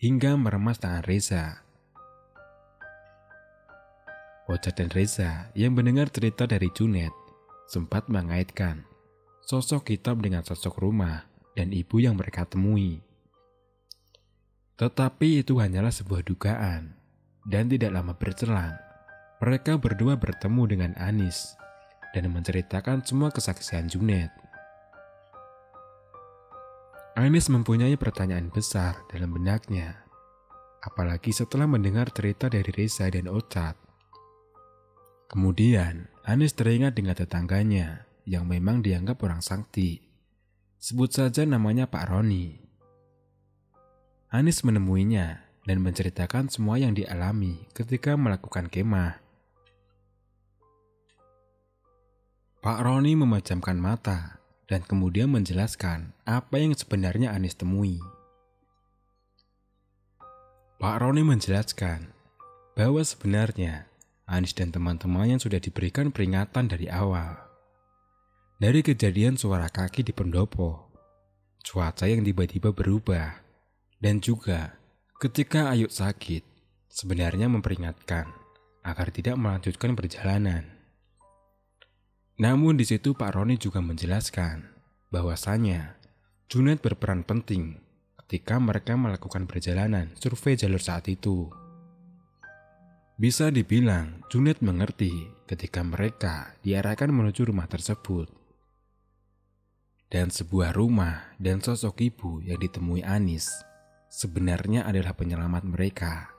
hingga meremas tangan Reza. Ocat dan Reza yang mendengar cerita dari Junet sempat mengaitkan sosok hitam dengan sosok rumah dan ibu yang mereka temui. Tetapi itu hanyalah sebuah dugaan, dan tidak lama berselang, mereka berdua bertemu dengan Anis dan menceritakan semua kesaksian Junet. Anis mempunyai pertanyaan besar dalam benaknya, apalagi setelah mendengar cerita dari Reza dan Ocat. Kemudian, Anis teringat dengan tetangganya yang memang dianggap orang sakti. Sebut saja namanya Pak Roni. Anis menemuinya dan menceritakan semua yang dialami ketika melakukan kemah. Pak Roni memejamkan mata dan kemudian menjelaskan apa yang sebenarnya Anis temui. Pak Roni menjelaskan bahwa sebenarnya Anis dan teman-temannya sudah diberikan peringatan dari awal. Dari kejadian suara kaki di pendopo, cuaca yang tiba-tiba berubah, dan juga ketika Ayu sakit, sebenarnya memperingatkan agar tidak melanjutkan perjalanan. Namun di situ Pak Roni juga menjelaskan bahwasannya Junet berperan penting ketika mereka melakukan perjalanan survei jalur saat itu. Bisa dibilang Junet mengerti ketika mereka diarahkan menuju rumah tersebut. Dan sebuah rumah dan sosok ibu yang ditemui Anis sebenarnya adalah penyelamat mereka.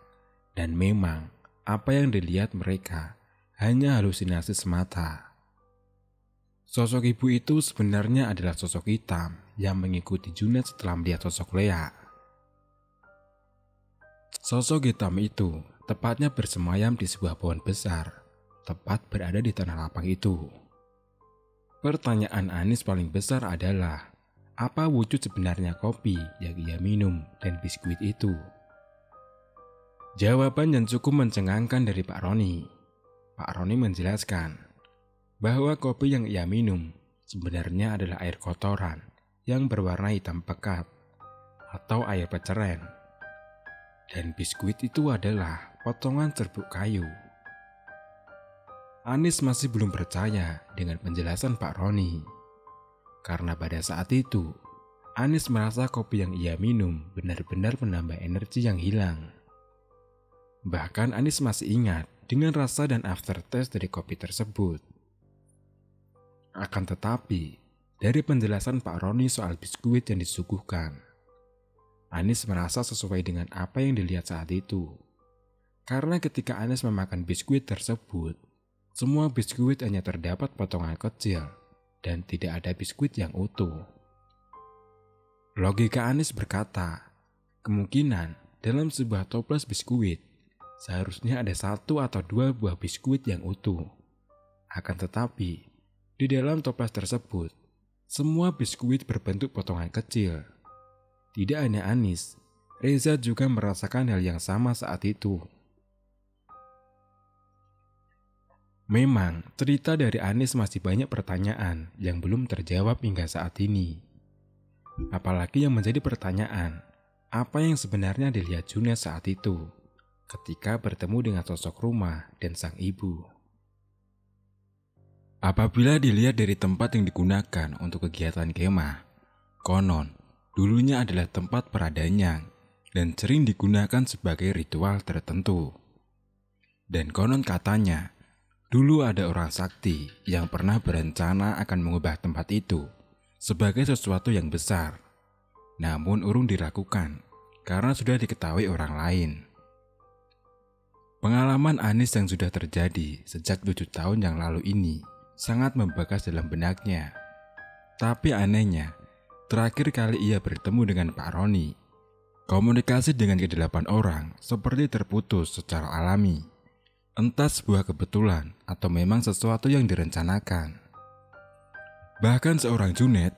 Dan memang apa yang dilihat mereka hanya halusinasi semata. Sosok ibu itu sebenarnya adalah sosok hitam yang mengikuti Junet setelah melihat sosok Lea. Sosok hitam itu tepatnya bersemayam di sebuah pohon besar, tepat berada di tanah lapang itu. Pertanyaan Anis paling besar adalah, apa wujud sebenarnya kopi yang ia minum dan biskuit itu. Jawaban yang cukup mencengangkan dari Pak Roni. Pak Roni menjelaskan bahwa kopi yang ia minum sebenarnya adalah air kotoran yang berwarna hitam pekat atau air peceren. Dan biskuit itu adalah potongan serbuk kayu. Anis masih belum percaya dengan penjelasan Pak Roni. Karena pada saat itu, Anis merasa kopi yang ia minum benar-benar menambah energi yang hilang. Bahkan Anis masih ingat dengan rasa dan aftertaste dari kopi tersebut. Akan tetapi, dari penjelasan Pak Roni soal biskuit yang disuguhkan, Anis merasa sesuai dengan apa yang dilihat saat itu. Karena ketika Anis memakan biskuit tersebut, semua biskuit hanya terdapat potongan kecil dan tidak ada biskuit yang utuh. Logika Anis berkata, kemungkinan dalam sebuah toples biskuit, seharusnya ada 1 atau 2 buah biskuit yang utuh. Akan tetapi, di dalam toples tersebut, semua biskuit berbentuk potongan kecil. Tidak hanya Anis, Reza juga merasakan hal yang sama saat itu. Memang, cerita dari Anis masih banyak pertanyaan yang belum terjawab hingga saat ini. Apalagi yang menjadi pertanyaan, apa yang sebenarnya dilihat Junet saat itu ketika bertemu dengan sosok rumah dan sang ibu. Apabila dilihat dari tempat yang digunakan untuk kegiatan kemah, konon dulunya adalah tempat peradanyang dan sering digunakan sebagai ritual tertentu. Dan konon katanya, dulu ada orang sakti yang pernah berencana akan mengubah tempat itu sebagai sesuatu yang besar. Namun urung dilakukan karena sudah diketahui orang lain. Pengalaman Anis yang sudah terjadi sejak 7 tahun yang lalu ini sangat membekas dalam benaknya. Tapi anehnya, terakhir kali ia bertemu dengan Pak Roni, komunikasi dengan ke-8 orang seperti terputus secara alami. Entah sebuah kebetulan atau memang sesuatu yang direncanakan. Bahkan seorang Junet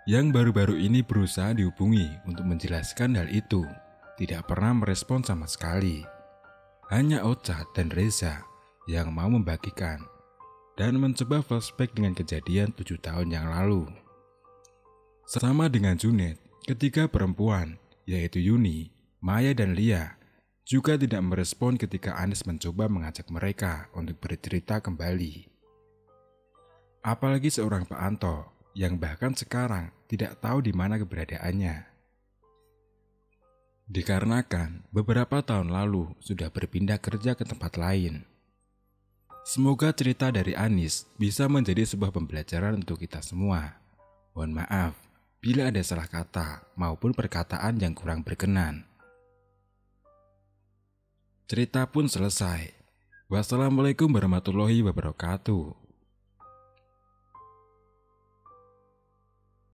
yang baru-baru ini berusaha dihubungi untuk menjelaskan hal itu tidak pernah merespon sama sekali. Hanya Ocha dan Reza yang mau membagikan dan mencoba flashback dengan kejadian 7 tahun yang lalu. Sama dengan Junet, ketiga perempuan yaitu Yuni, Maya dan Lia juga tidak merespon ketika Anis mencoba mengajak mereka untuk bercerita kembali. Apalagi seorang Pak Anto yang bahkan sekarang tidak tahu di mana keberadaannya. Dikarenakan beberapa tahun lalu sudah berpindah kerja ke tempat lain. Semoga cerita dari Anis bisa menjadi sebuah pembelajaran untuk kita semua. Mohon maaf bila ada salah kata maupun perkataan yang kurang berkenan. Cerita pun selesai. Wassalamualaikum warahmatullahi wabarakatuh.